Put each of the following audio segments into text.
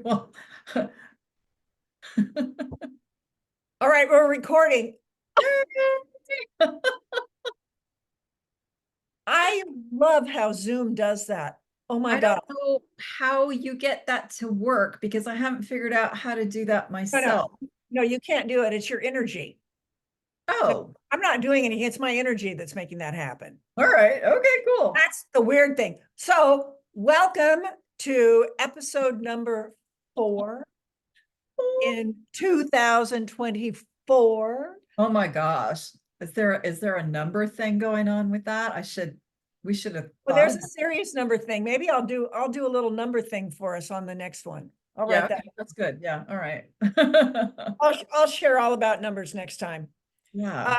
Well, All right, we're recording. I love how Zoom does that. Oh my I don't God. know how you get that to work because I haven't figured out how to do that No, no, myself. no, you can't do it. It's your energy. No, Oh, I'm not doing anything. It's my energy that's making that happen. all right. Okay, cool. That's the weird thing. So, welcome to episode number 4 in 2024. Oh my gosh. Is there a number thing going on with that? We should have Well, thought there's a about. serious number thing. Maybe I'll do a little number thing for us on the next one. I'll Yeah, write okay, that. that's good. Yeah, all right. I'll share all about numbers next time. Uh, Yeah.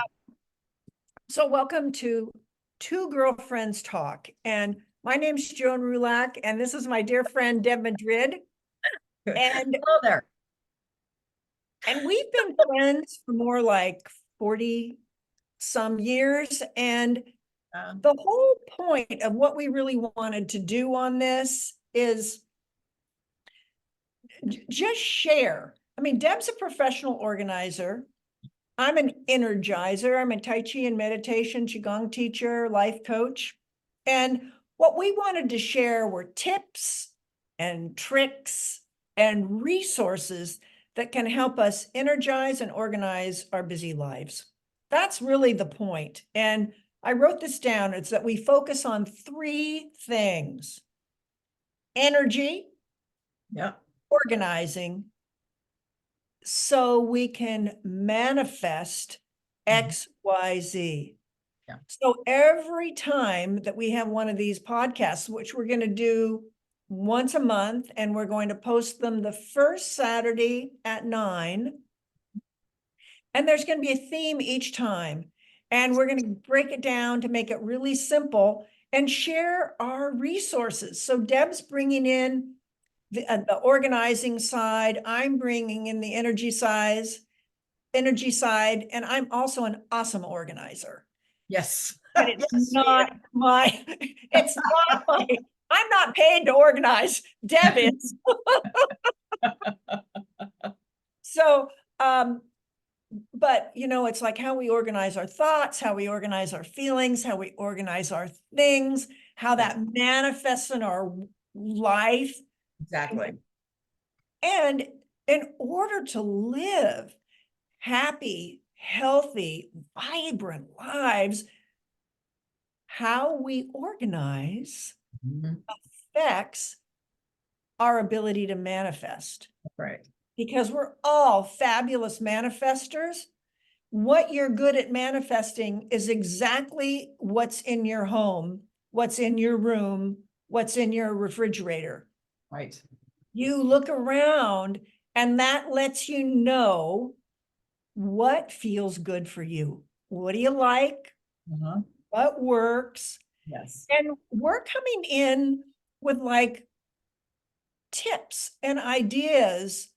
so welcome to Two Girlfriends Talk. And my name's Joan Rulak, and this is my dear friend Deb Madrid. And Hello there. and we've been friends for more like 40 some years. And the whole point of what we really wanted to do on this is just share. I mean, Deb's a professional organizer. I'm an energizer. I'm a Tai Chi and meditation, Qigong teacher, life coach. And what we wanted to share were tips and tricks and resources that can help us energize and organize our busy lives. That's really the point. And I wrote this down. It's that we focus on 3 things: energy, Yeah. organizing, so we can manifest Mhm. X, Y, Z. Yeah. So every time that we have one of these podcasts, which we're going to do once a month, and we're going to post them the first Saturday at 9, and there's going to be a theme each time. And we're going to break it down to make it really simple and share our resources. So Deb's bringing in the organizing side. I'm bringing in the energy side, and I'm also an awesome organizer. Yes. But it's Yes, she not my, it's not my, I'm not paid to organize. Deb is. So, but it's like how we organize our thoughts, how we organize our feelings, how we organize our things, how is. that manifests in our life. Exactly. And in order to live happy, healthy, vibrant lives, how we organize Mhm. affects our ability to manifest. Right. Because we're all fabulous manifestors. What you're good at manifesting is exactly what's in your home, what's in your room, what's in your refrigerator. Right. You look around, and that lets you know what feels good for you. What do you like? Uh-huh. What works? Yes. And we're coming in with like tips and ideas.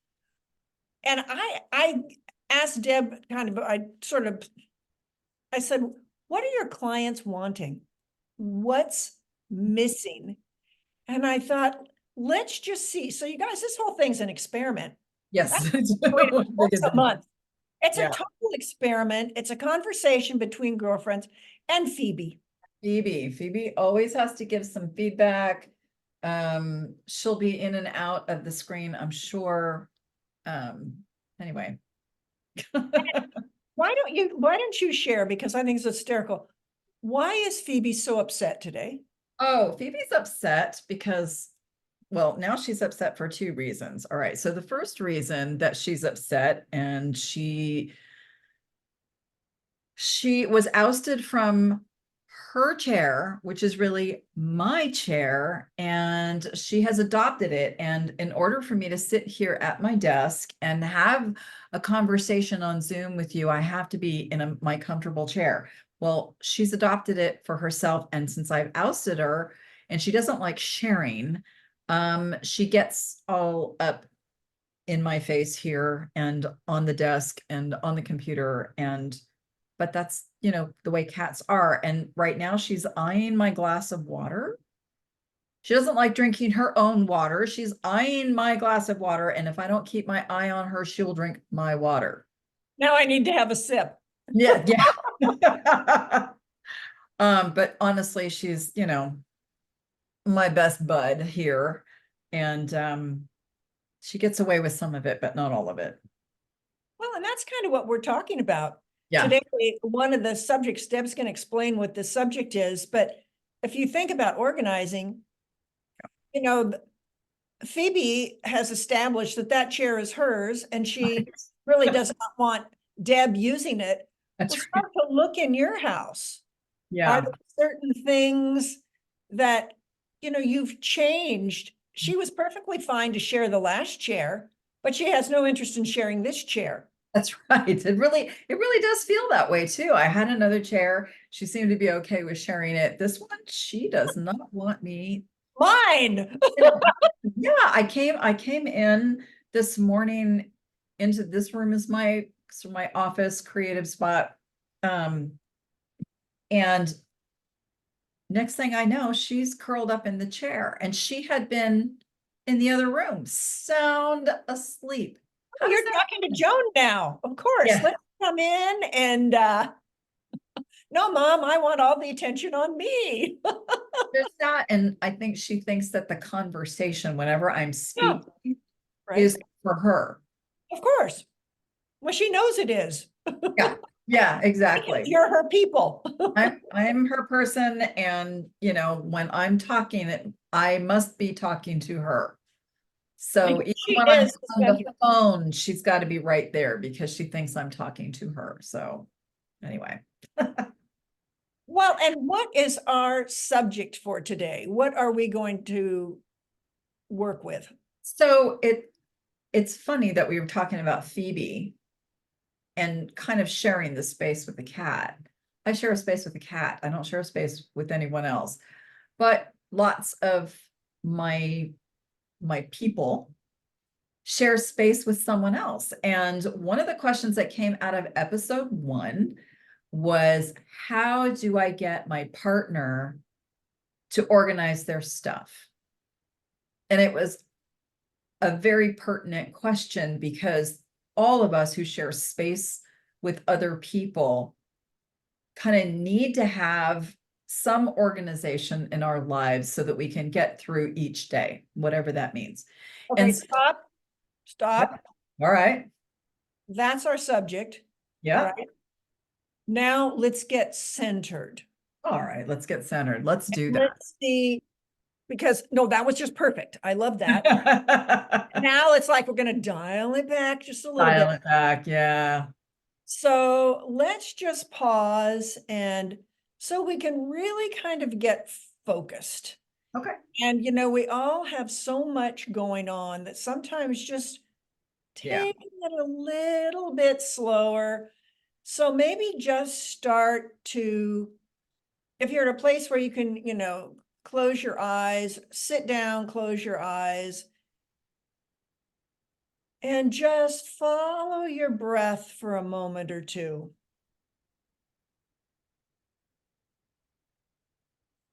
And I asked Deb I said, what are your clients wanting? What's missing? And I thought, let's just see. So you guys, this whole thing's an experiment. That's Yes. going to be Big once a adventure. month. It's a Yeah. total experiment. It's a conversation between girlfriends and Phoebe. Phoebe always has to give some feedback. She'll be in and out of the screen, I'm sure. Um, anyway. Why don't you share? Because I think it's hysterical. Why is Phoebe so upset today? Oh, Phoebe's upset because, well, now she's upset for 2 reasons. All right. So the first reason that she's upset, and she was ousted from her chair, which is really my chair, and she has adopted it. And in order for me to sit here at my desk and have a conversation on Zoom with you, I have to be in my comfortable chair. Well, she's adopted it for herself. And since I've ousted her and she doesn't like sharing, she gets all up in my face here and on the desk and on the computer. And but that's, the way cats are. And right now she's eyeing my glass of water. She doesn't like drinking her own water. She's eyeing my glass of water. And if I don't keep my eye on her, she'll drink my water. Now I need to have a sip. Yeah, yeah. But honestly, she's, my best bud here. And she gets away with some of it, but not all of it. Well, and that's kind of what we're talking about. Yeah. Today, one of the subjects, Deb's going to explain what the subject is, but if you think about organizing, you know, Phoebe has established that that chair is hers and she really does not want Deb using it. That's Well, right. start to look in your house. Are Yeah. there certain things that, you've changed? She was perfectly fine to share the last chair, but she has no interest in sharing this chair. That's right. It really does feel that way too. I had another chair. She seemed to be okay with sharing it. This one, she does not want me. Mine. Yeah, I came in this morning into this room is my office creative spot. Um, and next thing I know, she's curled up in the chair and she had been in the other room, sound asleep. Oh, How does you're that talking to happen? Joan now. Of course. Yeah, Let's come in and no, Mom, I want all the attention on me. there's that. And I think she thinks that the conversation, whenever I'm Yeah, speaking, right. is for her. Of course. Well, she knows it is. Yeah, yeah, Because exactly. you're her people. I'm her person, and when I'm talking, I must be talking to her. So Because even she when I'm is the on the center. phone, she's got to be right there because she thinks I'm talking to her. So anyway. Well, and what is our subject for today? What are we going to work with? So it's funny that we were talking about Phoebe and kind of sharing the space with the cat. I share a space with the cat. I don't share a space with anyone else. But lots of my my people share space with someone else. And one of the questions that came out of episode 1 was, how do I get my partner to organize their stuff? And it was a very pertinent question because all of us who share space with other people kind of need to have some organization in our lives so that we can get through each day, whatever that means. Okay, And so, stop, yep. stop. All right. That's our subject. All Yeah. right. Now let's get centered. All right. Let's get centered. Let's do that. Let's see, because no, that was just perfect. I love that. Now it's like we're going to dial it back just a little bit. Dial it back. Yeah. So let's just pause and so we can really kind of get focused. Okay. And, we all have so much going on that sometimes just Yeah. taking it a little bit slower. So maybe just start to, if you're at a place where you can, close your eyes, sit down, close your eyes, and just follow your breath for a moment or two.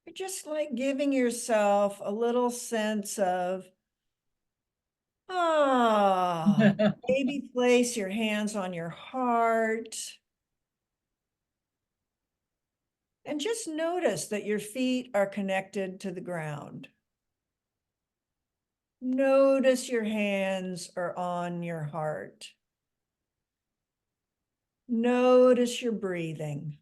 You're just like giving yourself a little sense of, ah, maybe place your hands on your heart. And just notice that your feet are connected to the ground. Notice your hands are on your heart. Notice your breathing.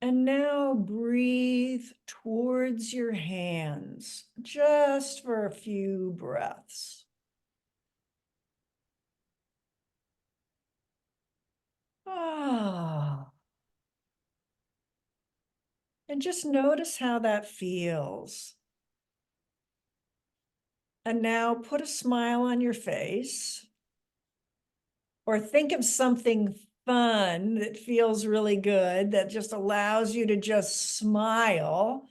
And now breathe towards your hands, just for a few breaths. Ah. And just notice how that feels. And now put a smile on your face or think of something fun that feels really good that just allows you to just smile.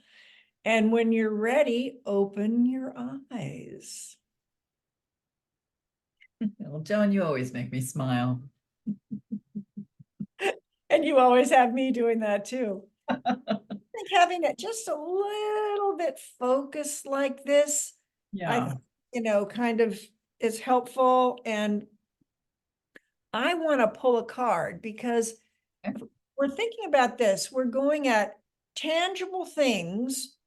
And when you're ready, open your eyes. Well, Joan, you always make me smile. And you always have me doing that too. I think having it just a little bit focused like this, Yeah. kind of is helpful. And I want to pull a card because Okay. we're thinking about this. We're going at tangible things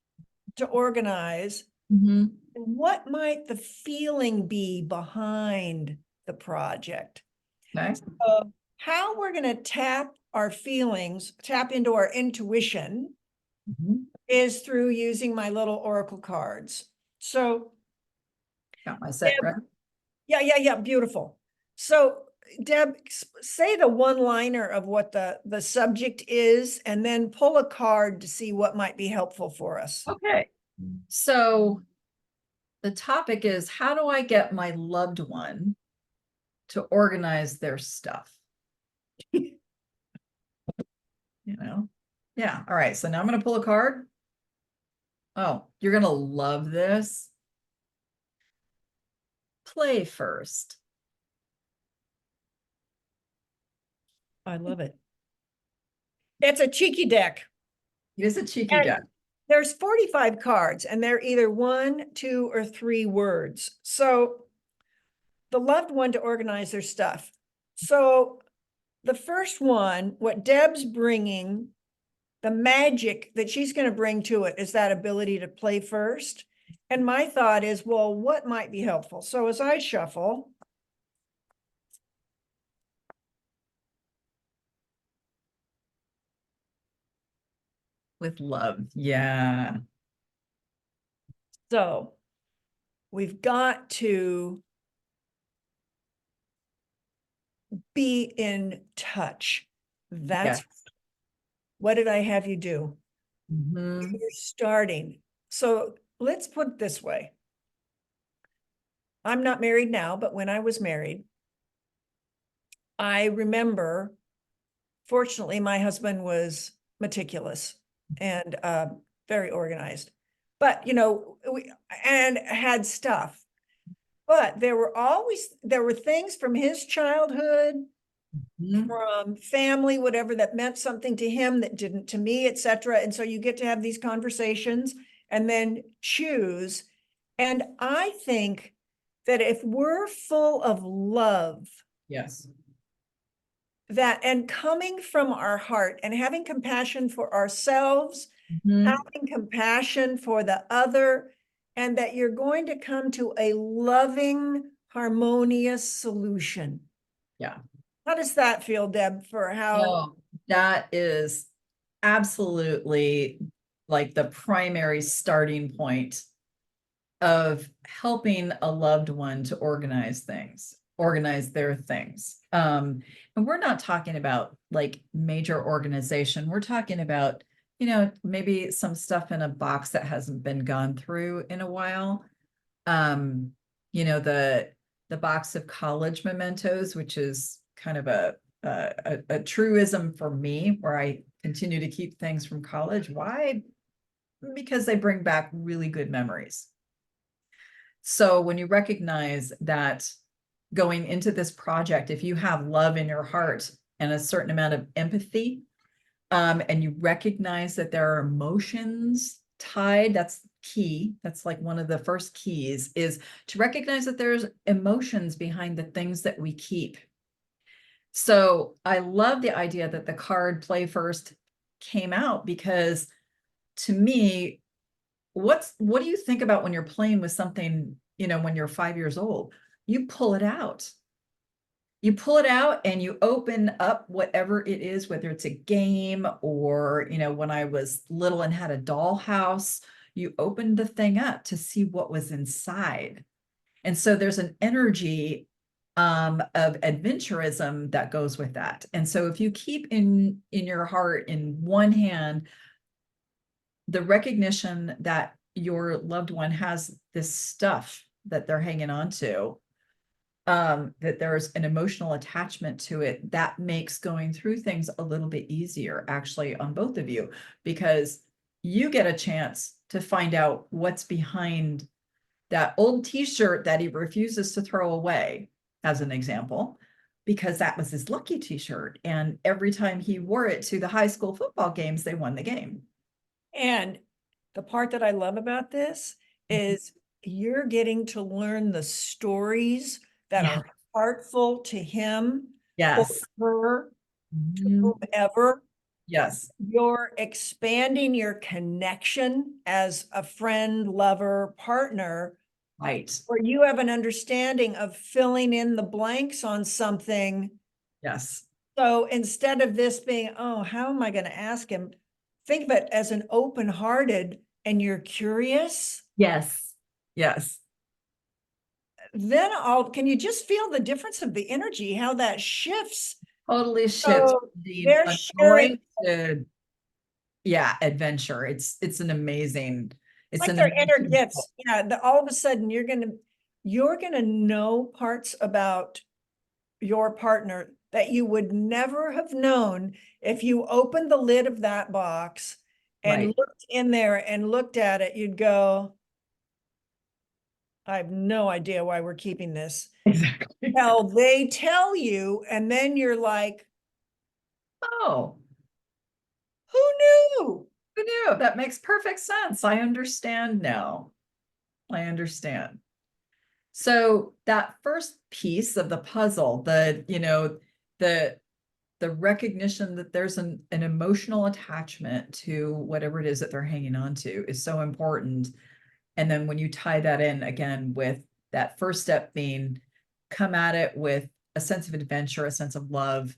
to organize. Mhm. What might the feeling be behind the project? Nice. How we're going to tap our feelings, tap into our intuition Mhm. is through using my little oracle cards. So, Got my set Deb, ready. yeah, beautiful. So, Deb, say the one liner of what the subject is, and then pull a card to see what might be helpful for us. Okay. So the topic is, how do I get my loved one to organize their stuff? You know? Yeah. All right. So now I'm going to pull a card. Oh, you're going to love this. Play first. I love it. It's a cheeky deck. It is a cheeky And deck. there's 45 cards, and they're either 1, 2, or 3 words. So the loved one to organize their stuff. So the first one, what Deb's bringing, the magic that she's going to bring to it is that ability to play first. And my thought is, well, what might be helpful? So as I shuffle, With love. Yeah. so we've got to be in touch. Yeah. That's what did I have you do? Mhm. You're starting. So let's put it this way. I'm not married now, but when I was married, I remember, fortunately, my husband was meticulous and very organized, but and had stuff. But there were things from his childhood, Mhm. from family, whatever that meant something to him that didn't to me, etc. And so you get to have these conversations and then choose. And I think that if we're full of love, Yes. that and coming from our heart and having compassion for ourselves, Mhm. having compassion for the other, and that you're going to come to a loving, harmonious solution. Yeah. How does that feel, Deb, for how? Oh, that is absolutely like the primary starting point of helping a loved one to organize things, organize their things. And we're not talking about like major organization. We're talking about, maybe some stuff in a box that hasn't been gone through in a while. Um, the box of college mementos, which is kind of a truism for me, where I continue to keep things from college. Why? Because they bring back really good memories. So when you recognize that going into this project, if you have love in your heart and a certain amount of empathy, and you recognize that there are emotions tied, that's key. That's like one of the first keys, is to recognize that there's emotions behind the things that we keep. So I love the idea that the card play first came out, because to me, what do you think about when you're playing with something, when you're 5 years old? You pull it out. You pull it out and you open up whatever it is, whether it's a game or, when I was little and had a dollhouse, you opened the thing up to see what was inside. And so there's an energy of adventurism that goes with that. And so if you keep in your heart, in one hand, the recognition that your loved one has this stuff that they're hanging on to, that there's an emotional attachment to it, that makes going through things a little bit easier, actually, on both of you, because you get a chance to find out what's behind that old t-shirt that he refuses to throw away, as an example, because that was his lucky t-shirt. And every time he wore it to the high school football games, they won the game. And the part that I love about this is you're getting to learn the stories that Yeah. are heartful to him or Yes. her, to Mhm. whomever. Yes. You're expanding your connection as a friend, lover, partner, Right. where you have an understanding of filling in the blanks on something. Yes. So instead of this being, oh, how am I going to ask him? Think of it as an open-hearted and you're curious. Yes. Yes. Then can you just feel the difference of the energy, how that shifts? Totally shifts So being they're sharing, annoying to, yeah, adventure. It's an amazing, it's like an their inner amazing book. gifts. Yeah, all of a sudden you're gonna know parts about your partner that you would never have known if you opened the lid of that box and Right. looked in there and looked at it, you'd go, I have no idea why we're keeping this. Exactly. Well, they tell you, and then you're like, Oh, who knew? who knew? That makes perfect sense. I understand now. I understand. So that first piece of the puzzle, the the recognition that there's an emotional attachment to whatever it is that they're hanging on to is so important. And then when you tie that in again with that first step being come at it with a sense of adventure, a sense of love,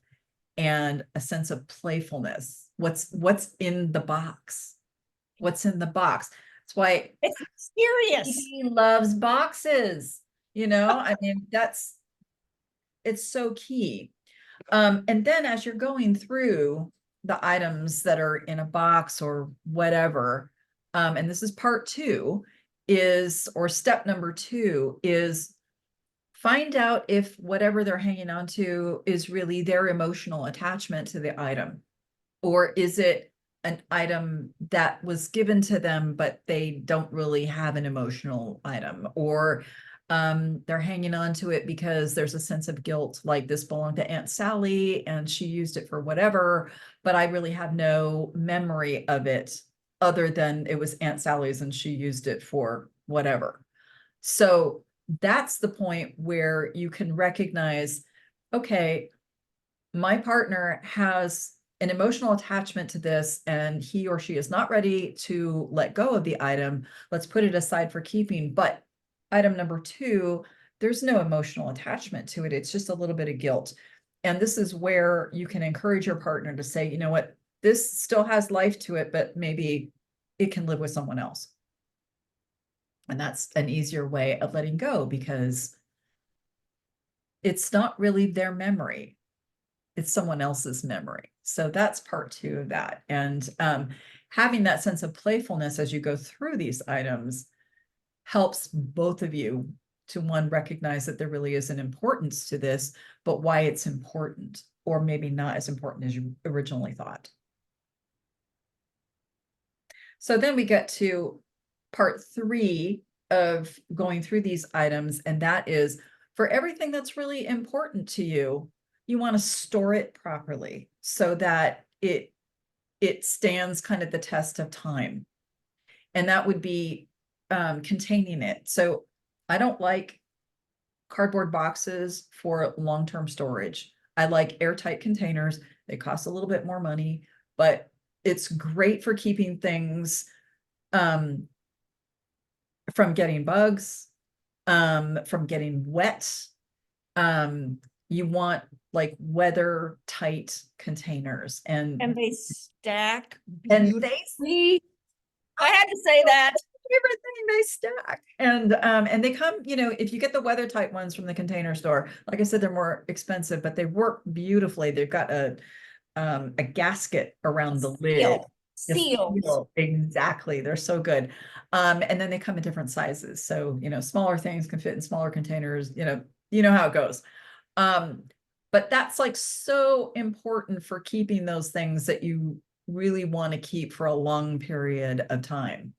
and a sense of playfulness. What's in the box? What's in the box? That's why It's serious. he loves boxes. I mean, it's so key. And then as you're going through the items that are in a box or whatever, and this is part two, or step number two is find out if whatever they're hanging on to is really their emotional attachment to the item, or is it an item that was given to them, but they don't really have an emotional item, or they're hanging on to it because there's a sense of guilt, like this belonged to Aunt Sally and she used it for whatever, but I really have no memory of it other than it was Aunt Sally's and she used it for whatever. So that's the point where you can recognize, okay, my partner has an emotional attachment to this and he or she is not ready to let go of the item. Let's put it aside for keeping. But item number two, there's no emotional attachment to it. It's just a little bit of guilt. And this is where you can encourage your partner to say, you know what, this still has life to it, but maybe it can live with someone else. And that's an easier way of letting go because it's not really their memory. It's someone else's memory. So that's part two of that. And having that sense of playfulness as you go through these items helps both of you to one, recognize that there really is an importance to this, but why it's important, or maybe not as important as you originally thought. So then we get to part three of going through these items, and that is for everything that's really important to you, you want to store it properly so that it stands kind of the test of time. And that would be containing it. So I don't like cardboard boxes for long-term storage. I like airtight containers. They cost a little bit more money, but it's great for keeping things um, from getting bugs, from getting wet. Um, you want like weather tight containers And they stack and they beautifully. I had to say that. favorite thing, they stack and they come, if you get the weathertight ones from the container store, like I said, they're more expensive, but they work beautifully. They've got a gasket around the lid. Seals. Exactly. They're so good. And then they come in different sizes. So, smaller things can fit in smaller containers, how it goes. But that's like so important for keeping those things that you really want to keep for a long period of time.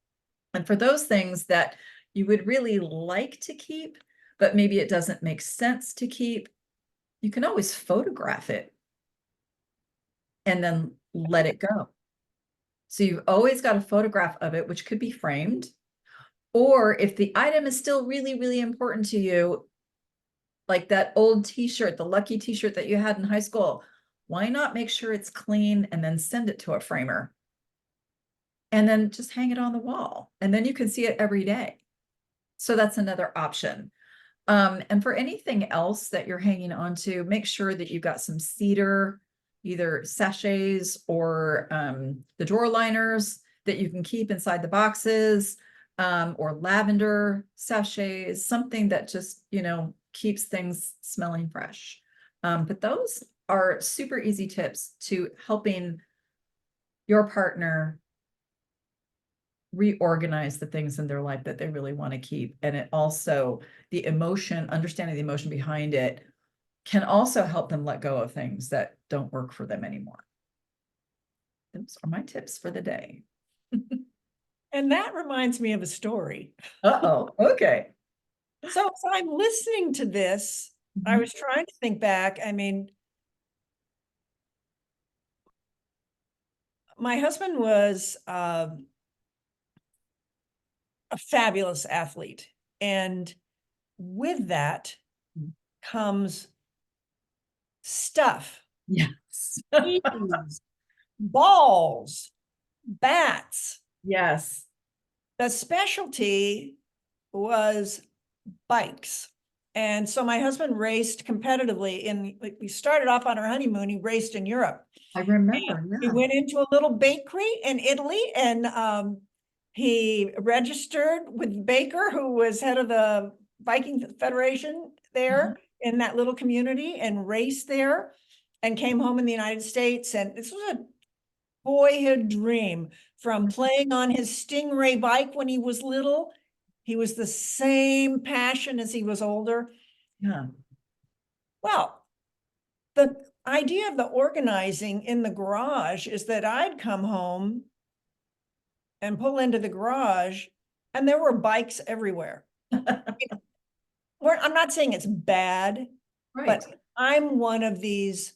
And for those things that you would really like to keep, but maybe it doesn't make sense to keep, you can always photograph it and then let it go. So you've always got a photograph of it, which could be framed. Or if the item is still really, really important to you, like that old t-shirt, the lucky t-shirt that you had in high school, why not make sure it's clean and then send it to a framer? And then just hang it on the wall. And then you can see it every day. So that's another option. And for anything else that you're hanging on to, make sure that you've got some cedar, either sachets or the drawer liners that you can keep inside the boxes, or lavender sachets, something that just, keeps things smelling fresh. But those are super easy tips to helping your partner reorganize the things in their life that they really want to keep. And it also, the emotion, understanding the emotion behind it can also help them let go of things that don't work for them anymore. Those are my tips for the day. And that reminds me of a story. Uh-oh, okay. So as I'm listening to this, I was trying to think back. I mean, my husband was a fabulous athlete. And with that comes stuff, Yes. keys, balls, bats. Yes. The specialty was bikes. And so my husband raced competitively we started off on our honeymoon, he raced in Europe. I remember, We yeah. went into a little bakery in Italy and he registered with Baker, who was head of the Viking Federation there in that little community, and raced there and came home in the United States. And this was a boyhood dream from playing on his Stingray bike when he was little. He was the same passion as he was older. Yeah. Well, the idea of the organizing in the garage is that I'd come home and pull into the garage and there were bikes everywhere. I'm not saying it's bad, Right. but I'm one of these.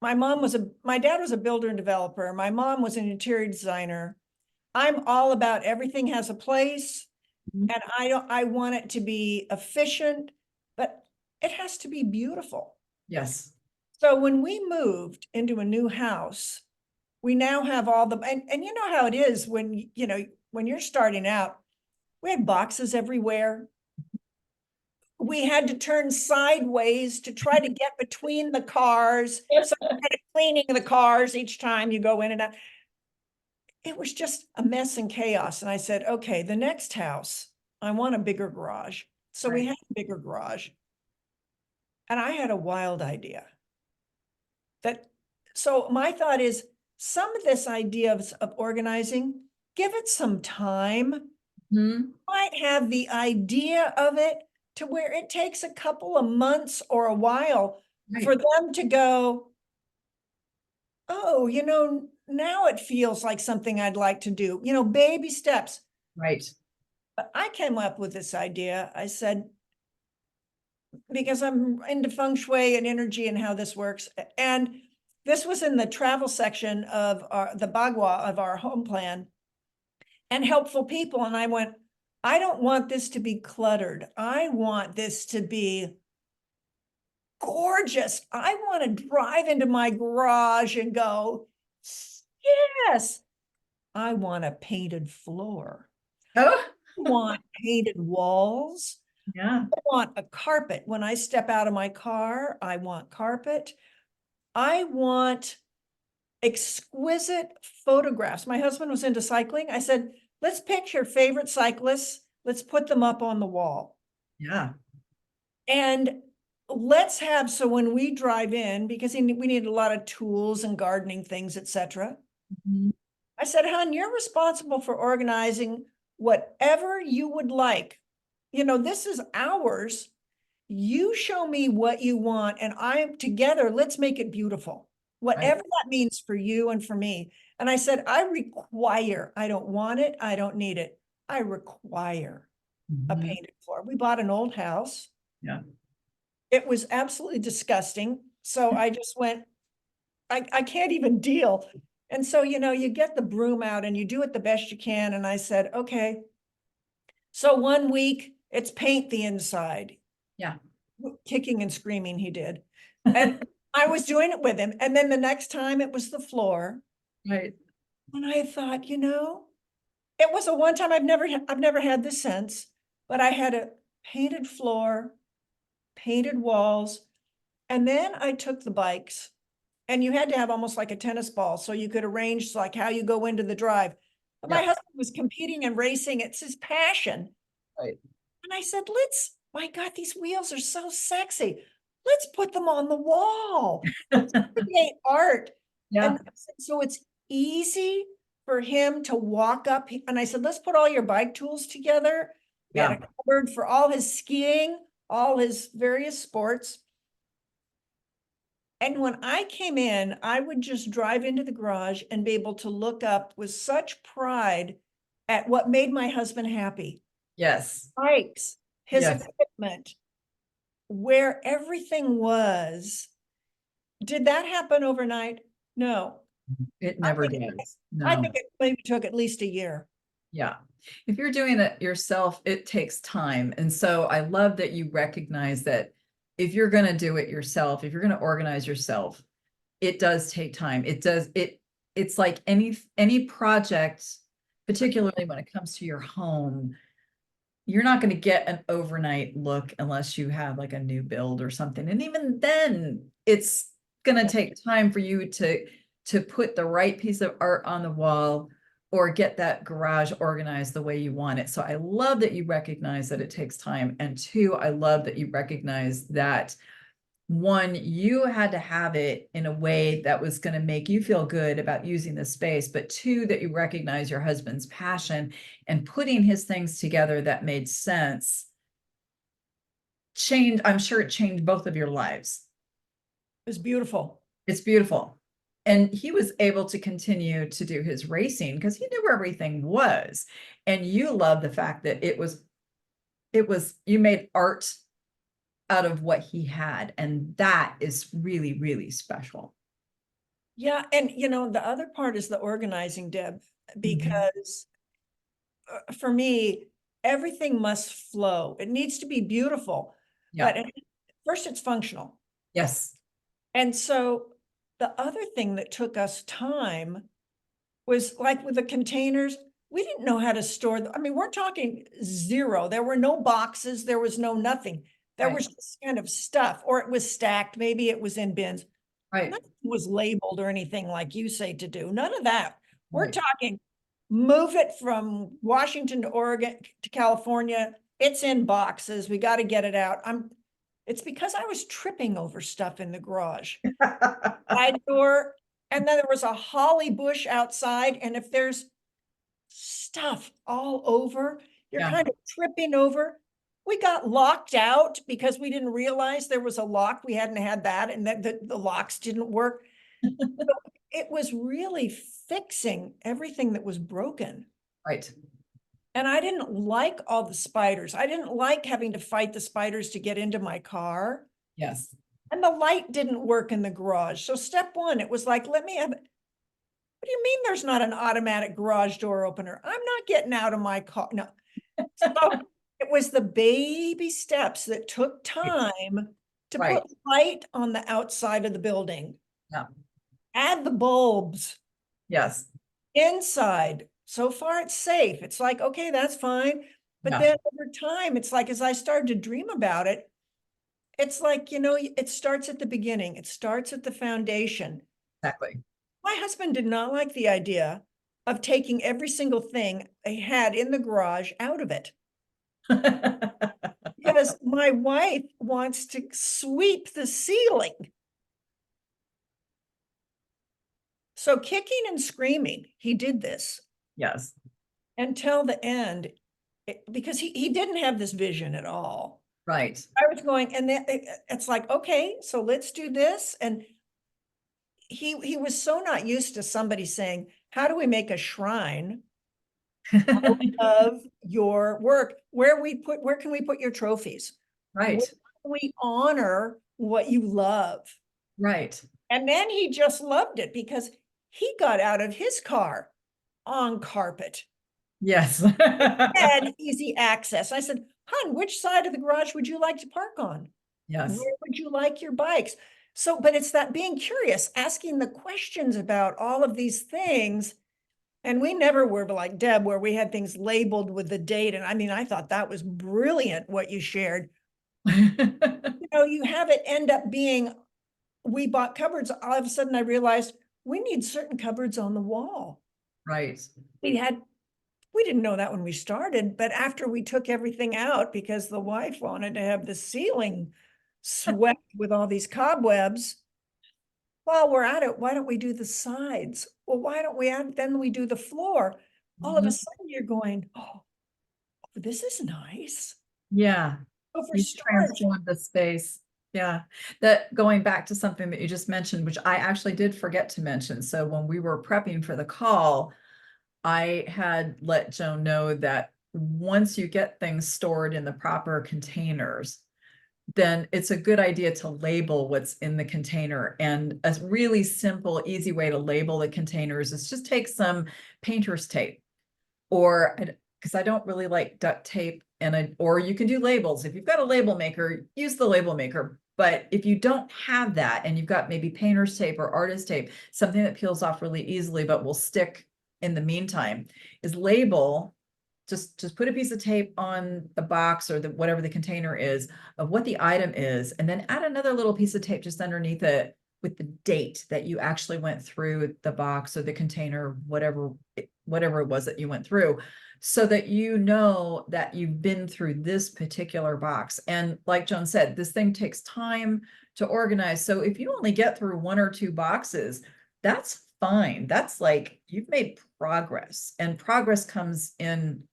My dad was a builder and developer. My mom was an interior designer. I'm all about everything has a place, and I want it to be efficient, but it has to be beautiful. Yes. So when we moved into a new house, we now have all and you know how it is when, when you're starting out, we had boxes everywhere. We had to turn sideways to try to get between the cars. So kind of cleaning the cars each time you go in and out. It was just a mess and chaos. And I said, okay, the next house, I want a bigger garage. So we had a bigger garage. And I had a wild idea so my thought is some of this idea of organizing, give it some time. Might have the idea of it to where it takes a couple of months or a while for them to go, oh, now it feels like something I'd like to do, baby steps. Right. But I came up with this idea. I said, because I'm into feng shui and energy and how this works. And this was in the travel section of the Bagua of our home plan and helpful people. And I went, I don't want this to be cluttered. I want this to be gorgeous. I want to drive into my garage and go, yes, I want a painted floor. Oh, I want painted walls. yeah. I want a carpet. When I step out of my car, I want carpet. I want exquisite photographs. My husband was into cycling. I said, let's pick your favorite cyclists. Let's put them up on the wall. Yeah. And let's have, so when we drive in, because we need a lot of tools and gardening things, etc. I said, hon, you're responsible for organizing whatever you would like. This is ours. You show me what you want, and together, let's make it beautiful. Whatever that means for you and for me. And I said, I don't want it, I don't need it. I require a painted floor. We bought an old house. Yeah. It was absolutely disgusting. So I just went, I can't even deal. And so, you get the broom out and you do it the best you can. And I said, okay. So one week it's paint the inside, Yeah. kicking and screaming he did. And I was doing it with him. And then the next time it was the floor. Right. And I thought, it was a one time I've never had this since, but I had a painted floor, painted walls. And then I took the bikes and you had to have almost like a tennis ball so you could arrange like how you go into the drive. But my Yeah. husband was competing and racing. It's his passion. Right. And I said, my God, these wheels are so sexy. Let's put them on the wall. Let's create art. Yeah. And so it's easy for him to walk up. And I said, let's put all your bike tools together. We had Yeah. a cupboard for all his skiing, all his various sports. And when I came in, I would just drive into the garage and be able to look up with such pride at what made my husband happy. Yes. Bikes, his Yes. equipment, where everything was. Did that happen overnight? No. It I never think does. I No. think it maybe took at least a year. Yeah. If you're doing it yourself, it takes time. And so I love that you recognize that if you're going to do it yourself, if you're going to organize yourself, it does take time. It's like any project, particularly when it comes to your home, you're not going to get an overnight look unless you have like a new build or something. And even then, it's going to take time for you to put the right piece of art on the wall or get that garage organized the way you want it. So I love that you recognize that it takes time. And two, I love that you recognize that one, you had to have it in a way that was going to make you feel good about using the space, but two, that you recognize your husband's passion and putting his things together that made sense. I'm sure it changed both of your lives. It was beautiful. It's beautiful. And he was able to continue to do his racing because he knew where everything was. And you love the fact that you made art out of what he had. And that is really, really special. Yeah. And the other part is the organizing, Deb, Mhm. because for me, everything must flow. It needs to be beautiful, Yeah. but first it's functional. Yes. And so the other thing that took us time was like with the containers, we didn't know how to store them. I mean, we're talking zero. There were no boxes, there was no nothing. There Right. was just kind of stuff, or it was stacked, maybe it was in bins. Right. Nothing was labeled or anything like you say to do. None of that. We're Right. talking move it from Washington to Oregon to California. It's in boxes. We got to get it out. It's because I was tripping over stuff in the garage. Side door, and then there was a holly bush outside. And if there's stuff all over, you're Yeah. kind of tripping over. We got locked out because we didn't realize there was a lock. We hadn't had that, and that the locks didn't work. So it was really fixing everything that was broken. Right. And I didn't like all the spiders. I didn't like having to fight the spiders to get into my car. Yes. And the light didn't work in the garage. So step one, it was like, let me have, what do you mean there's not an automatic garage door opener? I'm not getting out of my car. No. So it was the baby steps that took time to Right. put light on the outside of the building, Yeah. add the bulbs Yes. inside. So far it's safe. It's like, okay, that's fine. But Yeah. then over time, it's like, as I started to dream about it, it's like, it starts at the beginning. It starts at the foundation. Exactly. My husband did not like the idea of taking every single thing I had in the garage out of it. Because my wife wants to sweep the ceiling. So kicking and screaming, he did this Yes. until the end, because he didn't have this vision at all. Right. I was going, and then it's like, okay, so let's do this. And he was so not used to somebody saying, how do we make a shrine of your work? Where can we put your trophies? Where Right. we honor what you love? Right. And then he just loved it because he got out of his car on carpet, Yes. had easy access. I said, hon, which side of the garage would you like to park on? Yes. Where would you like your bikes? So, but it's that being curious, asking the questions about all of these things. And we never were like Deb, where we had things labeled with the date. And I mean, I thought that was brilliant what you shared. You know, you have it end up being, we bought cupboards. All of a sudden I realized we need certain cupboards on the wall. Right. We had, we didn't know that when we started, but after we took everything out because the wife wanted to have the ceiling swept with all these cobwebs. While we're at it, why don't we do the sides? Well, why don't we add, then we do the floor? All of a Mhm. sudden you're going, oh, this is nice. Yeah. So for You storage, transformed the space. Yeah. That going back to something that you just mentioned, which I actually did forget to mention. So when we were prepping for the call, I had let Joan know that once you get things stored in the proper containers, then it's a good idea to label what's in the container. And a really simple, easy way to label the containers is just take some painter's tape, or because I don't really like duct tape, or you can do labels. If you've got a label maker, use the label maker. But if you don't have that and you've got maybe painter's tape or artist tape, something that peels off really easily but will stick in the meantime, is label. Just put a piece of tape on the box or the whatever the container is of what the item is, and then add another little piece of tape just underneath it with the date that you actually went through the box or the container, whatever it was that you went through, so that you know that you've been through this particular box. And like Joan said, this thing takes time to organize. So if you only get through one or two boxes, that's fine. That's like you've made progress, and progress comes in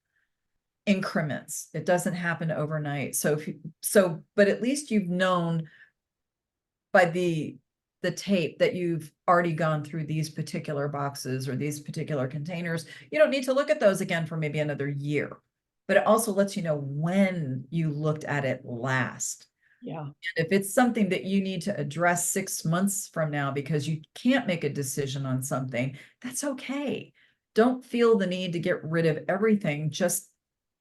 increments. It doesn't happen overnight. But at least you've known by the tape that you've already gone through these particular boxes or these particular containers. You don't need to look at those again for maybe another year, but it also lets you know when you looked at it last. yeah. And if it's something that you need to address 6 months from now because you can't make a decision on something, that's okay. Don't feel the need to get rid of everything. Just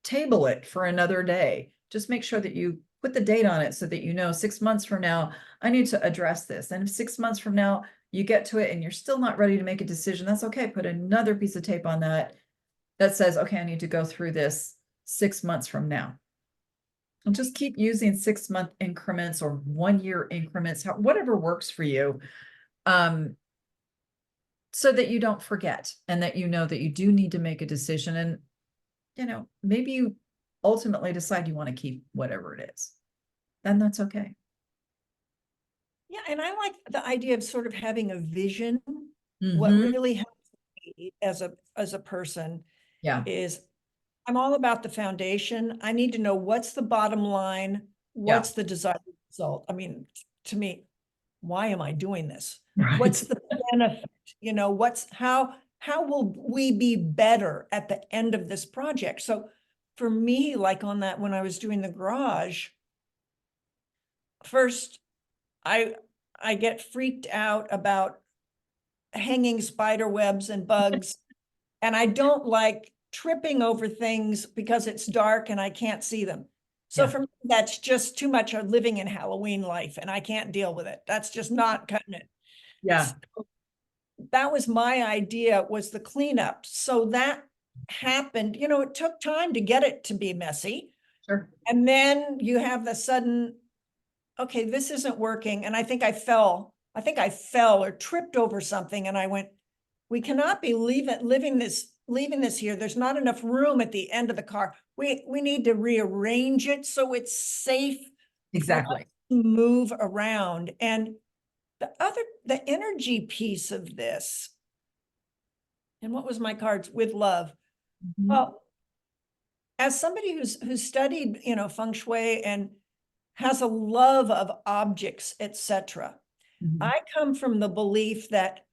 table it for another day. Just make sure that you put the date on it so that you know 6 months from now, I need to address this. And if 6 months from now you get to it and you're still not ready to make a decision, that's okay. Put another piece of tape on that that says, okay, I need to go through this 6 months from now. And just keep using 6 month increments or 1 year increments, whatever works for you, um, so that you don't forget and that you know that you do need to make a decision. And, maybe you ultimately decide you want to keep whatever it is. Then that's okay. Yeah, and I like the idea of sort of having a vision. What Mm-hmm. really helps me as a person Yeah. is I'm all about the foundation. I need to know what's the bottom line, Yeah. what's the desired result. I mean, to me, why am I doing this? Right. What's the benefit? You know, how will we be better at the end of this project? So for me, like on that, when I was doing the garage, first I I get freaked out about hanging spider webs and bugs, and I don't like tripping over things because it's dark and I can't see them. So Yeah. for me, that's just too much of living in Halloween life, and I can't deal with it. That's just not cutting it. Yeah. So that was my idea, was the cleanup. So that happened, you know, it took time to get it to be messy. Sure. And then you have the sudden, okay, this isn't working. And I think I fell or tripped over something. And I went, we cannot be leaving this here. There's not enough room at the end of the car. We need to rearrange it so it's safe for us Exactly. to move around. And the energy piece of this, and what was my cards with love? Mhm. Well, as somebody who's studied, you know, feng shui and has a love of objects, etc., Mhm. I come from the belief that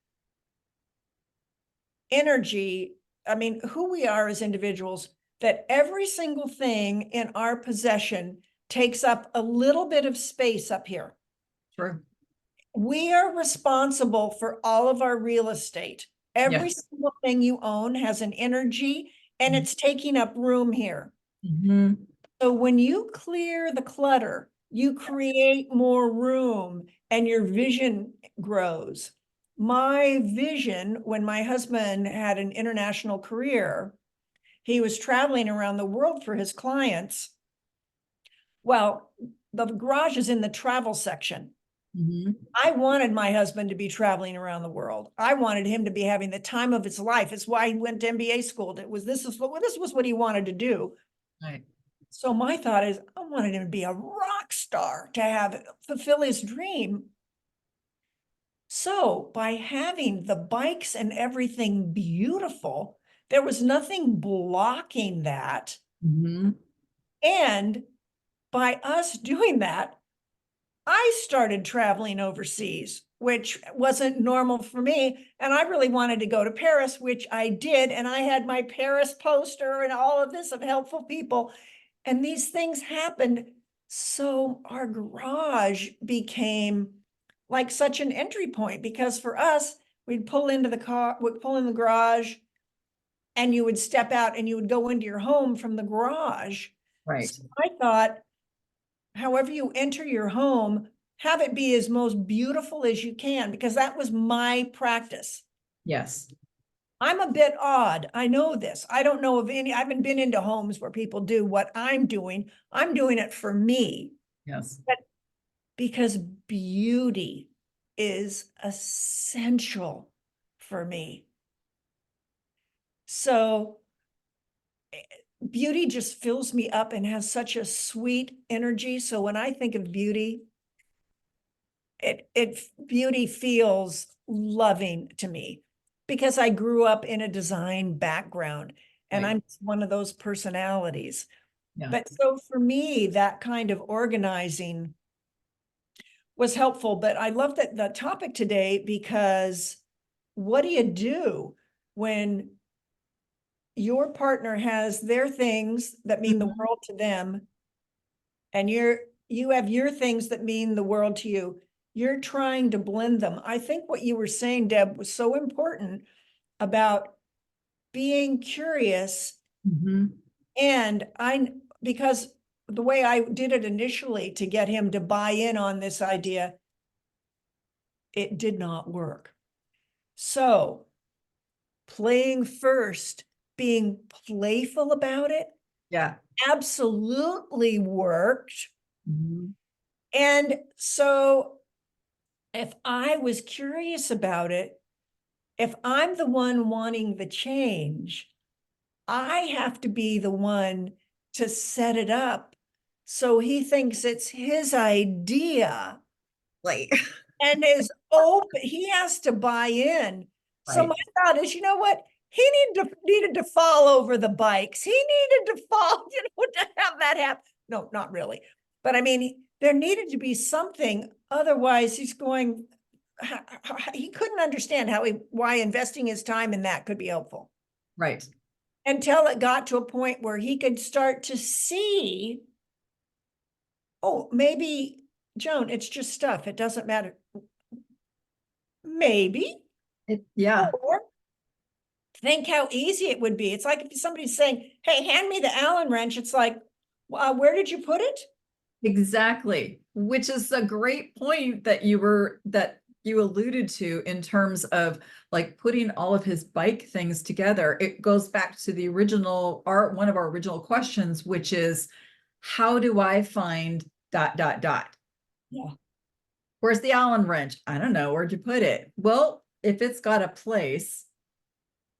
energy, I mean, who we are as individuals, that every single thing in our possession takes up a little bit of space up here. Sure. We are responsible for all of our real estate. Every Yes. single thing you own has an energy and it's taking up room here. Mhm. So when you clear the clutter, you create more room and your vision grows. My vision, when my husband had an international career, he was traveling around the world for his clients. Well, the garage is in the travel section. Mhm. I wanted my husband to be traveling around the world. I wanted him to be having the time of his life. It's why he went to MBA school. This was what he wanted to do. Right. So my thought is, I wanted him to be a rock star, to fulfill his dream. So by having the bikes and everything beautiful, there was nothing blocking that. Mhm. And by us doing that, I started traveling overseas, which wasn't normal for me. And I really wanted to go to Paris, which I did. And I had my Paris poster and all of this of helpful people. And these things happened. So our garage became like such an entry point, because for us, we'd pull into the car, would pull in the garage, and you would step out and you would go into your home from the garage. Right. So I thought, however you enter your home, have it be as most beautiful as you can, because that was my practice. Yes. I'm a bit odd. I know this. I don't know of any, I haven't been into homes where people do what I'm doing. I'm doing it for me. Yes. But because beauty is essential for me. So beauty just fills me up and has such a sweet energy. So when I think of beauty, beauty feels loving to me, because I grew up in a design background and Right. I'm one of those personalities. Yeah. But so for me, that kind of organizing was helpful. But I love that the topic today, because what do you do when your partner has their things that mean the Mhm. world to them, and you have your things that mean the world to you? You're trying to blend them. I think what you were saying, Deb, was so important about being curious. Mhm. And because the way I did it initially to get him to buy in on this idea, it did not work. So playing first, being playful about it, Yeah. absolutely worked. Mhm. And so if I was curious about it, if I'm the one wanting the change, I have to be the one to set it up so he thinks it's his idea Like, and is open. He has to buy in. So my right. thought is, you know what? He needed to fall over the bikes. He needed to fall, to have that happen. No, not really. But I mean, there needed to be something. Otherwise, he's going, he couldn't understand why investing his time in that could be helpful, Right. until it got to a point where he could start to see, oh, maybe, Joan, it's just stuff. It doesn't matter. Maybe. Yeah. Or think how easy it would be. It's like if somebody's saying, hey, hand me the Allen wrench. It's like, where did you put it? Exactly. Which is a great point that you alluded to in terms of like putting all of his bike things together. It goes back to the original one of our original questions, which is how do I find dot dot dot? Yeah. Where's the Allen wrench? I don't know. Where'd you put it? Well, if it's got a place,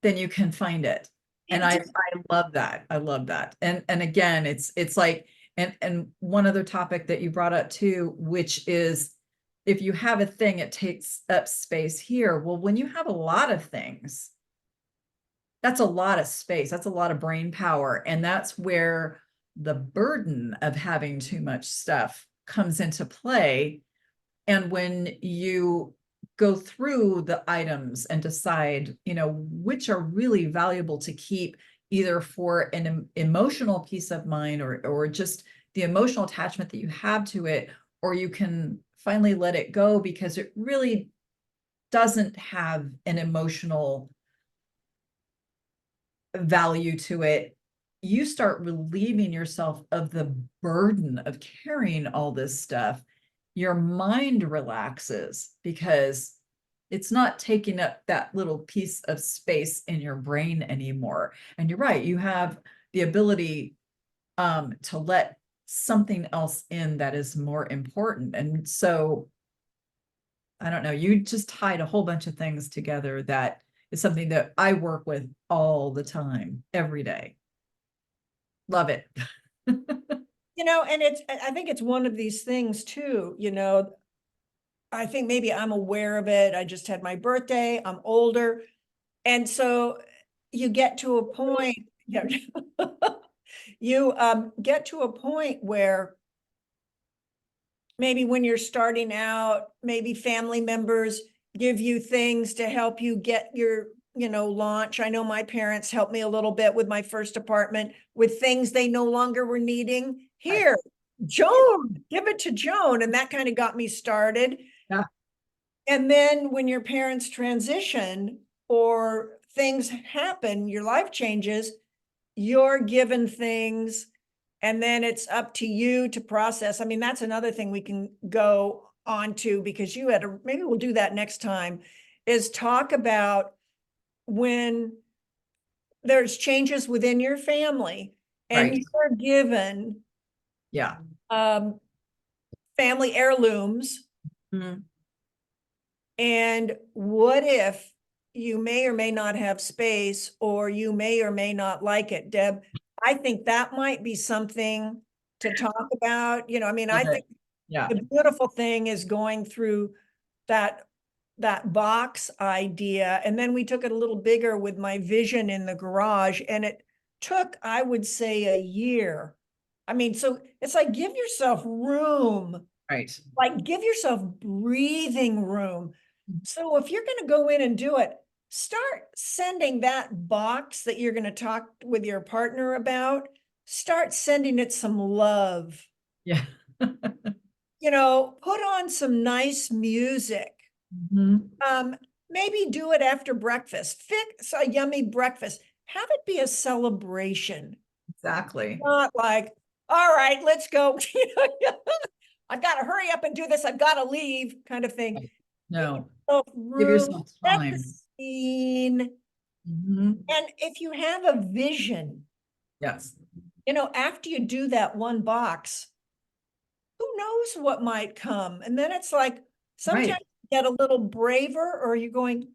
then you can find it. And It I love that. I love that. And again, it's like, and one other topic that you brought up too, which is if you have a thing, it takes up space here. Well, when you have a lot of things, that's a lot of space. That's a lot of brain power. And that's where the burden of having too much stuff comes into play. And when you go through the items and decide, which are really valuable to keep either for an emotional peace of mind or just the emotional attachment that you have to it, or you can finally let it go because it really doesn't have an emotional value to it. You start relieving yourself of the burden of carrying all this stuff. Your mind relaxes because it's not taking up that little piece of space in your brain anymore. And you're right, you have the ability to let something else in that is more important. And so I don't know, you just tied a whole bunch of things together that is something that I work with all the time, every day. Love it. And I think it's one of these things too, I think maybe I'm aware of it. I just had my birthday, I'm older. And so you get to a point, you get to a point where maybe when you're starting out, maybe family members give you things to help you get your, launch. I know my parents helped me a little bit with my first apartment with things they no longer were needing. Right. Here, Joan, give it to Joan. And that kind of got me started. Yeah. And then when your parents transition or things happen, your life changes, you're given things, and then it's up to you to process. I mean, that's another thing we can go on to, because maybe we'll do that next time, is talk about when there's changes within your family and Right. you're given Yeah. um, family heirlooms. Mhm. And what if you may or may not have space, or you may or may not like it, Deb? I think that might be something to talk about. I mean, I Love it. think Yeah. the beautiful thing is going through that box idea. And then we took it a little bigger with my vision in the garage, and it took, I would say, a year. I mean, so it's like, give yourself room, Right. like give yourself breathing room. So if you're going to go in and do it, start sending that box that you're going to talk with your partner about, start sending it some love. Yeah. Put on some nice music. Mhm. Maybe do it after breakfast. Fix a yummy breakfast. Have it be a celebration. Exactly. Not like, all right, let's go. I've got to hurry up and do this. I've got to leave, kind of thing. Give No, yourself give room, yourself set the time. scene. Mhm. And if you have a vision, Yes. after you do that one box, who knows what might come? And then it's like, sometimes Right. you get a little braver, or you're going,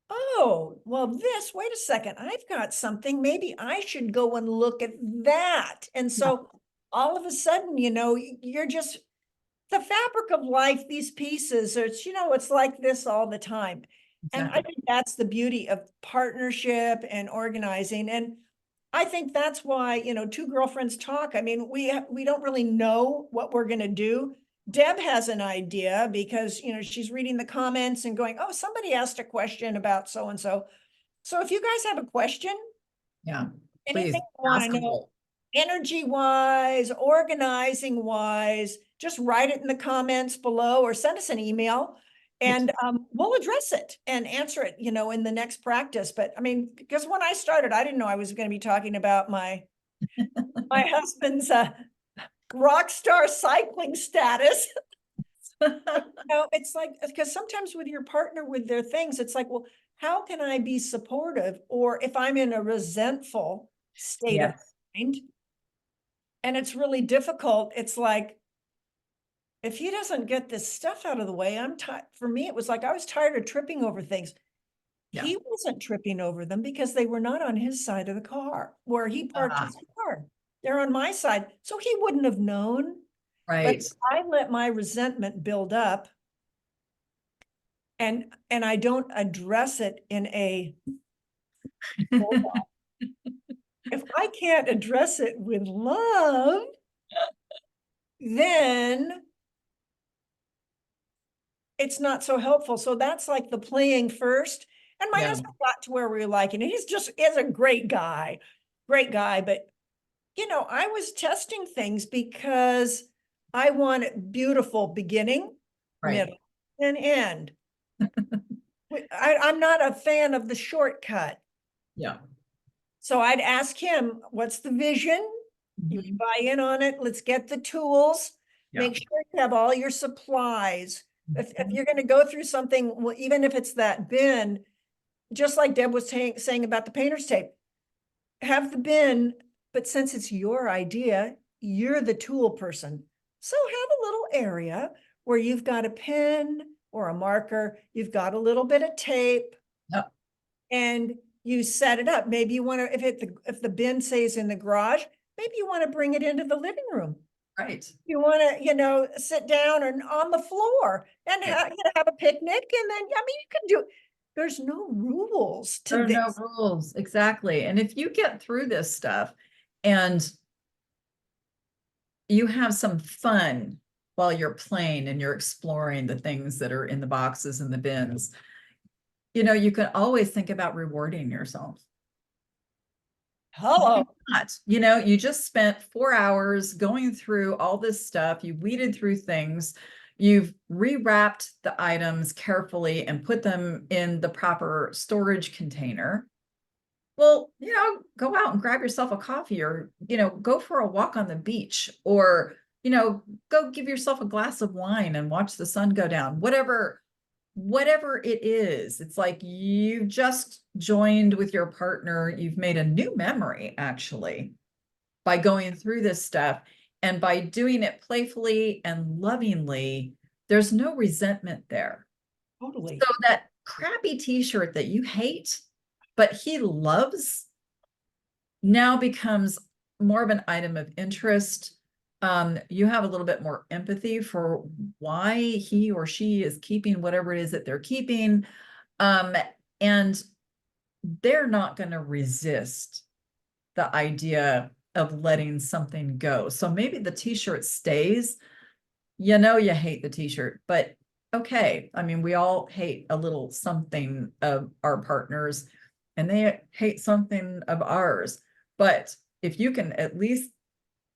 oh, well, wait a second, I've got something. Maybe I should go and look at that. And Yeah. so all of a sudden, you're just the fabric of life, these pieces, it's like this all the time. And I Exactly. think that's the beauty of partnership and organizing. And I think that's why, two girlfriends talk. I mean, we don't really know what we're going to do. Deb has an idea because, she's reading the comments and going, oh, somebody asked a question about so and so. So if you guys have a question, Yeah. Please anything you want ask to know, away. energy wise, organizing wise, just write it in the comments below or send us an email, Right. and we'll address it and answer it, in the next practice. But I mean, because when I started, I didn't know I was going to be talking about my husband's rock star cycling status. It's like, because sometimes with your partner, with their things, it's like, well, how can I be supportive? Or if I'm in a resentful state of Yes. mind, and it's really difficult, it's like, if he doesn't get this stuff out of the way, I'm tired. For me, it was like I was tired of tripping over things. Yeah. He wasn't tripping over them because they were not on his side of the car where he parked Ah, his car. They're on my side. So he wouldn't have known. But right. I let my resentment build up, and I don't address it in a, if I can't address it with love, then it's not so helpful. So that's like the playing first. And my Yeah. husband got to where we were liking it. He's a great guy, but I was testing things because I want it beautiful beginning, Right. middle, and end. I'm not a fan of the shortcut. Yeah. So I'd ask him, what's the vision? You Mhm. buy in on it. Let's get the tools. Yeah. Make sure you have all your supplies. If Mhm. you're going to go through something, well, even if it's that bin, just like Deb was saying about the painter's tape, have the bin, but since it's your idea, you're the tool person. So have a little area where you've got a pen or a marker, you've got a little bit of tape, Yep. and you set it up. Maybe you want to, if the bin stays in the garage, maybe you want to bring it into the living room. Right. You want to, sit down and on the floor and Right. have a picnic. And then, I mean, you can do, there's no rules to There are no this. rules. Exactly. And if you get through this stuff and you have some fun while you're playing and you're exploring the things that are in the boxes and the bins, you can always think about rewarding yourself. Why Hello. not? You just spent 4 hours going through all this stuff. You weeded through things. You've rewrapped the items carefully and put them in the proper storage container. Well, go out and grab yourself a coffee or, go for a walk on the beach or, go give yourself a glass of wine and watch the sun go down. Whatever it is, it's like you just joined with your partner. You've made a new memory actually by going through this stuff, and by doing it playfully and lovingly, there's no resentment there. Totally. So that crappy t-shirt that you hate, but he loves, now becomes more of an item of interest. You have a little bit more empathy for why he or she is keeping whatever it is that they're keeping. And they're not going to resist the idea of letting something go. So maybe the t-shirt stays. You hate the t-shirt, but okay. I mean, we all hate a little something of our partners, and they hate something of ours. But if you can at least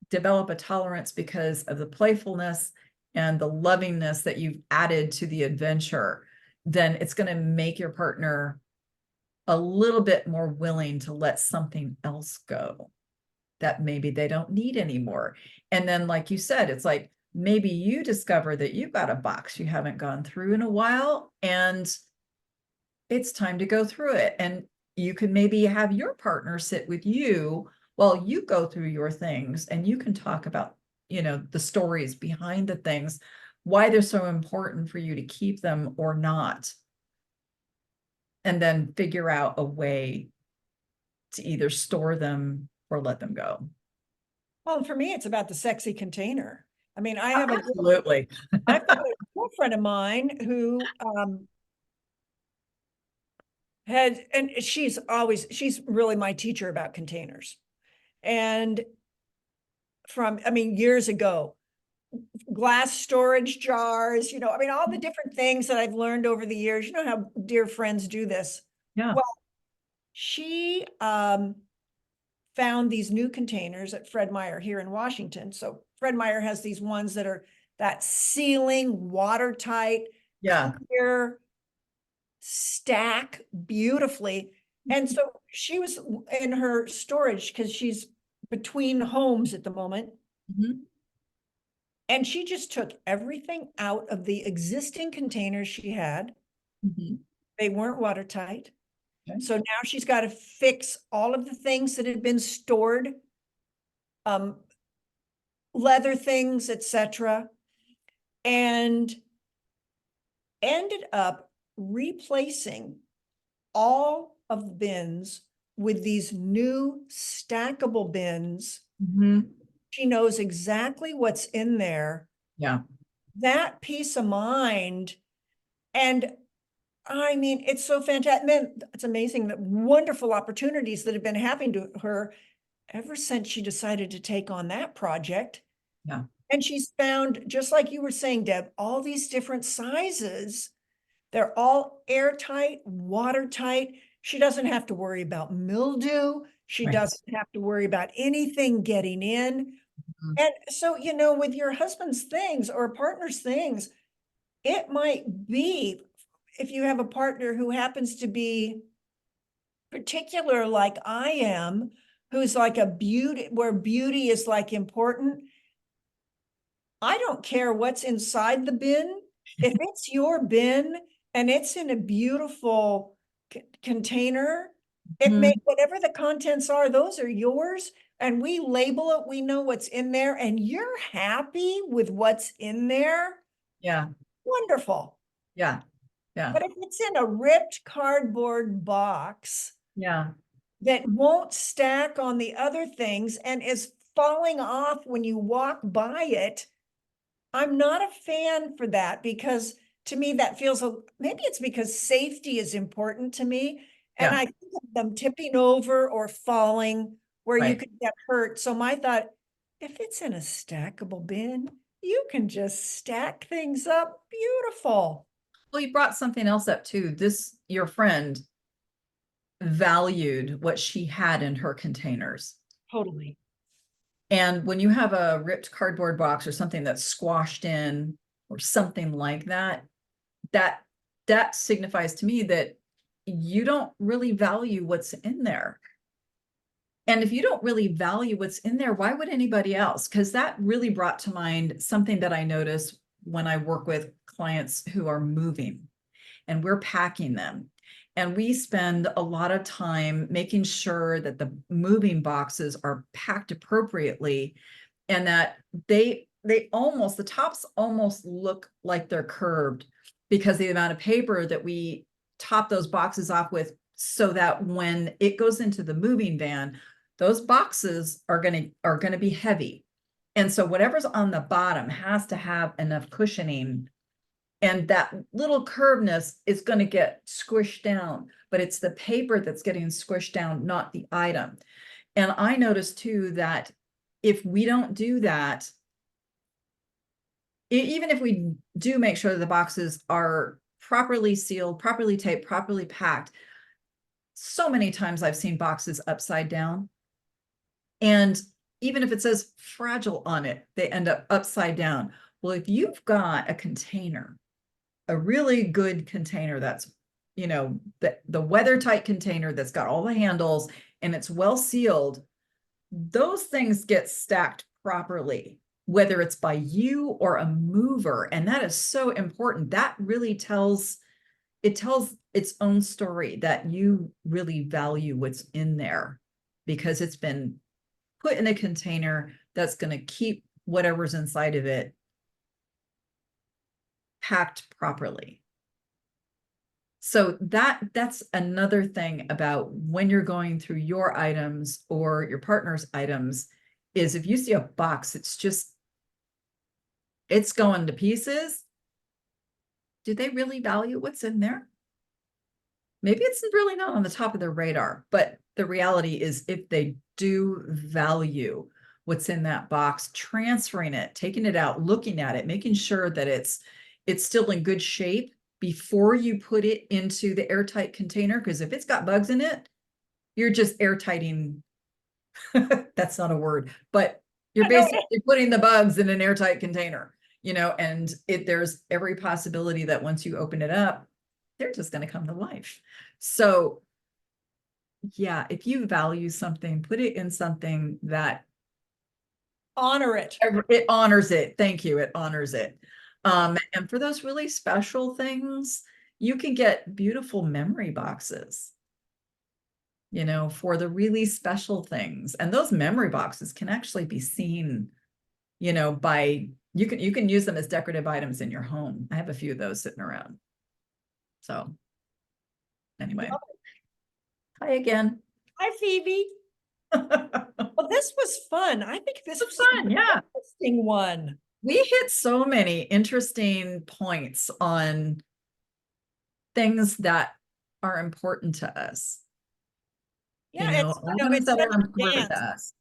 develop a tolerance because of the playfulness and the lovingness that you've added to the adventure, then it's going to make your partner a little bit more willing to let something else go that maybe they don't need anymore. And then, like you said, it's like maybe you discover that you've got a box you haven't gone through in a while, and it's time to go through it. And you can maybe have your partner sit with you while you go through your things, and you can talk about, the stories behind the things, why they're so important for you to keep them or not. And then figure out a way to either store them or let them go. Well, for me, it's about the sexy container. I mean, Absolutely. I've got a girlfriend of mine who and she's really my teacher about containers. And I mean, years ago, glass storage jars, I mean, all the different things that I've learned over the years, how dear friends do this. Yeah. Well, she found these new containers at Fred Meyer here in Washington. So Fred Meyer has these ones that are that sealing, watertight, Yeah. clear, stack beautifully. And so she was in her storage because she's between homes at the moment. Mhm. And she just took everything out of the existing containers she had. Mhm. They weren't watertight. Okay. So now she's got to fix all of the things that had been stored, um, leather things, etc., and ended up replacing all of the bins with these new stackable bins. Mhm. She knows exactly what's in there. Yeah. That peace of mind. And I mean, it's so fantastic. Man, it's amazing that wonderful opportunities that have been happening to her ever since she decided to take on that project. Yeah. And she's found, just like you were saying, Deb, all these different sizes. They're all airtight, watertight. She doesn't have to worry about mildew. She Right. doesn't have to worry about anything getting in. Mhm. And so, with your husband's things or partner's things, it might be, if you have a partner who happens to be particular like I am, who's like a beauty, where beauty is like important. I don't care what's inside the bin. If it's your bin and it's in a beautiful container, it may, Mhm. whatever the contents are, those are yours. And we label it, we know what's in there, and you're happy with what's in there. Yeah. Wonderful. Yeah. Yeah. But if it's in a ripped cardboard box Yeah. that won't stack on the other things and is falling off when you walk by it, I'm not a fan for that, because to me that feels maybe it's because safety is important to me. And Yeah. I think of them tipping over or falling where you Right. could get hurt. So my thought, if it's in a stackable bin, you can just stack things up. Beautiful. Well, you brought something else up too. Your friend valued what she had in her containers. Totally. And when you have a ripped cardboard box or something that's squashed in or something like that, that that signifies to me that you don't really value what's in there. And if you don't really value what's in there, why would anybody else? Because that really brought to mind something that I notice when I work with clients who are moving and we're packing them. And we spend a lot of time making sure that the moving boxes are packed appropriately and that the tops almost look like they're curved because the amount of paper that we top those boxes off with, so that when it goes into the moving van, those boxes are going to be heavy. And so whatever's on the bottom has to have enough cushioning, and that little curvedness is going to get squished down, but it's the paper that's getting squished down, not the item. And I noticed too that if we don't do that, even if we do make sure that the boxes are properly sealed, properly taped, properly packed, so many times I've seen boxes upside down. And even if it says fragile on it, they end up upside down. Well, if you've got a container, a really good container that's, the weathertight container that's got all the handles and it's well sealed, those things get stacked properly, whether it's by you or a mover. And that is so important. That really tells its own story that you really value what's in there because it's been put in a container that's going to keep whatever's inside of it packed properly. So that's another thing about when you're going through your items or your partner's items is if you see a box, it's going to pieces. Do they really value what's in there? Maybe it's really not on the top of their radar, but the reality is if they do value what's in that box, transferring it, taking it out, looking at it, making sure that it's still in good shape before you put it into the airtight container. Because if it's got bugs in it, you're just airtighting. That's not a word, but you're I know. basically putting the bugs in an airtight container, and there's every possibility that once you open it up, they're just going to come to life. So yeah, if you value something, put it in something that Honor it. it honors it. Thank you. It honors it. And for those really special things, you can get beautiful memory boxes, for the really special things. And those memory boxes can actually be seen, by you can use them as decorative items in your home. I have a few of those sitting around. So anyway, hi again. Hi, Phoebe. Well, this was fun. I think this It's was fun. an Yeah. interesting one. We hit so many interesting points on things that are important to us, Yeah, items it's that such are a important to dance. us.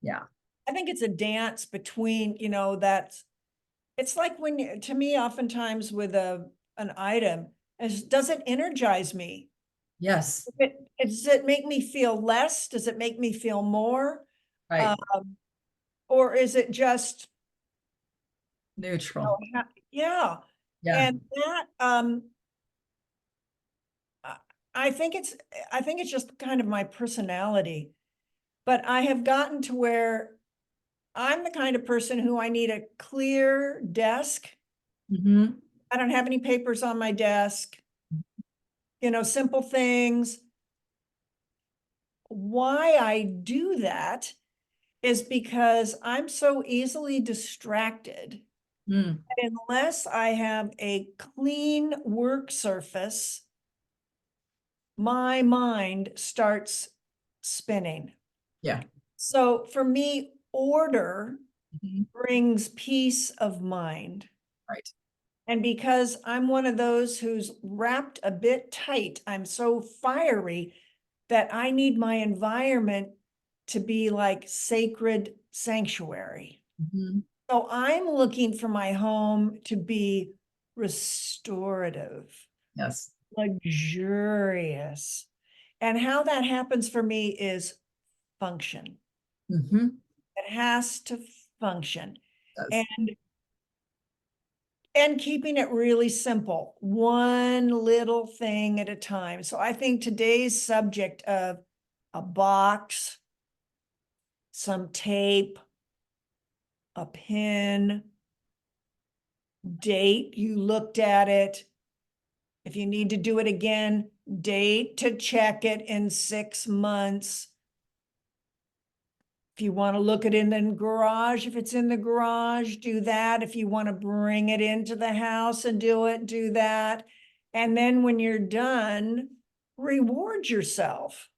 Yeah. I think it's a dance between, that it's like to me, oftentimes with an item, does it energize me? Yes. Does it make me feel less? Does it make me feel more? Right. Um, or is it just, Neutral. yeah. Yeah. And that, I I think it's, I think it's just kind of my personality, but I have gotten to where I'm the kind of person who I need a clear desk. Hmm. I don't have any papers on my desk, simple things. Why I do that is because I'm so easily distracted. Mm. Unless I have a clean work surface, my mind starts spinning. Yeah. So for me, order Mhm. brings peace of mind. Right. And because I'm one of those who's wrapped a bit tight, I'm so fiery that I need my environment to be like sacred sanctuary. Mhm. So I'm looking for my home to be restorative, Yes. luxurious. And how that happens for me is function. Hmm. It has to function. Does. And keeping it really simple, one little thing at a time. So I think today's subject of a box, some tape, a pin, date, you looked at it. If you need to do it again, date to check it in 6 months. If you want to look it in the garage, if it's in the garage, do that. If you want to bring it into the house and do it, do that. And then when you're done, reward yourself,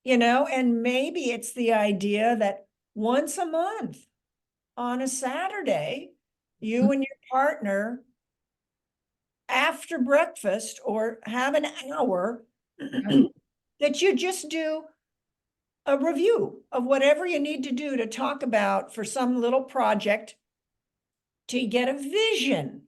and maybe it's the idea that once a month on a Saturday, you and your partner after breakfast or have an hour Yeah. that you just do a review of whatever you need to do to talk about for some little project to get a vision.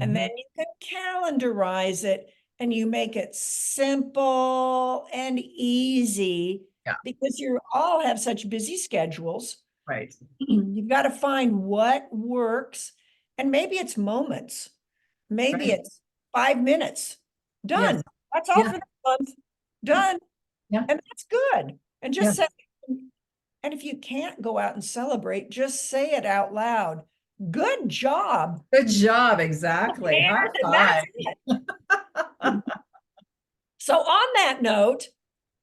And then Mhm. you can calendarize it and you make it simple and easy Yeah. because you all have such busy schedules. Right. You've got to find what works. And maybe it's moments. Maybe Right. it's 5 minutes. Yes. Done. That's all Yeah. for the month. Done. Yeah. And that's good. And just Yes. say, and if you can't go out and celebrate, just say it out loud. Good job. Good job. Exactly. High And that's five. it. So on that note,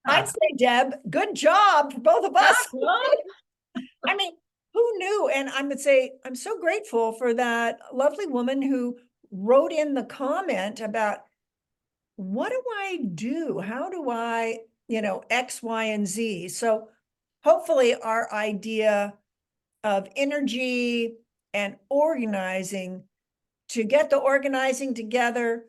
I'd Ah. say, Deb, good job for both of Ah, us. well, I mean, who knew? And I would say, I'm so grateful for that lovely woman who wrote in the comment about what do I do? How do I, X, Y, and Z? So hopefully our idea of energy and organizing to get the organizing together,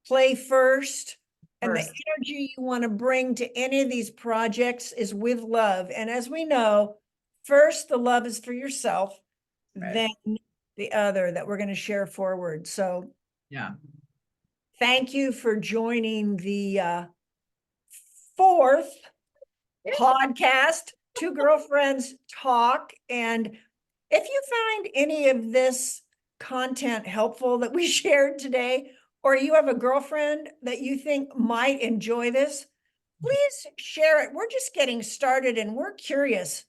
play first, and the first. energy you want to bring to any of these projects is with love. And as we know, first, the love is for yourself, Right. then the other that we're going to share forward. So Yeah. thank you for joining the fourth podcast, Two Girlfriends Talk. And if you find any of this content helpful that we shared today, or you have a girlfriend that you think might enjoy this, please share it. We're just getting started and we're curious.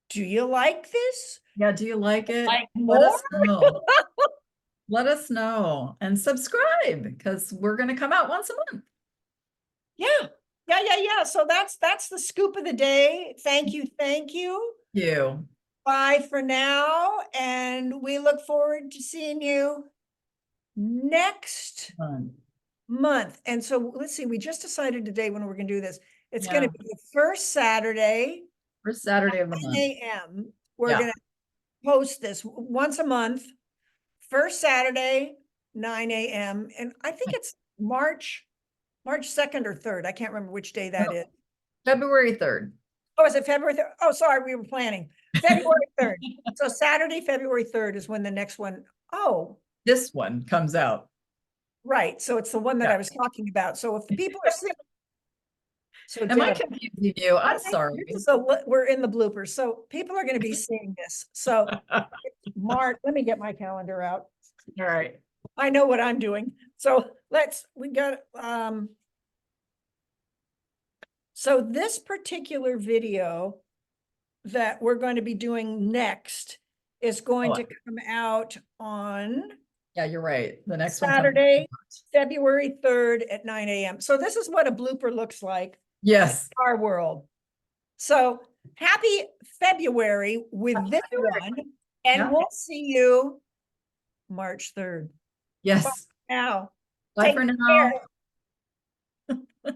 Do you like this? Yeah. Do you like it? Like Let more? us know. Let us know and subscribe because we're going to come out once a month. Yeah. Yeah. So that's the scoop of the day. Thank you. Thank you. You. Bye for now. And we look forward to seeing you next month. And so let's see, we just decided today when we're going to do this. It's going Yeah. to be the first Saturday, First Saturday of the 9 month. a.m. We're Yeah. going to post this once a month, first Saturday, 9 a.m. And I think it's March 2nd or 3rd. I can't remember which day that No, is. February 3rd. Oh, is it February 3rd? Oh, sorry, we were planning. February 3rd. So Saturday, February 3rd is when the next one. Oh, This one comes out. Right, so it's the one that Yeah. I was talking about. So if the people are seeing. So Am I Deb, confusing you? I'm this sorry. is we're in the bloopers, so people are gonna be seeing this. So March, let me get my calendar out. All right. I know what I'm doing. So we got, so this particular video that we're going to be doing next is going Oh, to come out on yeah, you're right. The next one comes. Saturday, February 3rd at 9 a.m. So this is what a blooper looks like Yes. in our world. So happy February with this February. one, and Yeah. we'll see you March 3rd. Yes. Now, Bye take for care. now.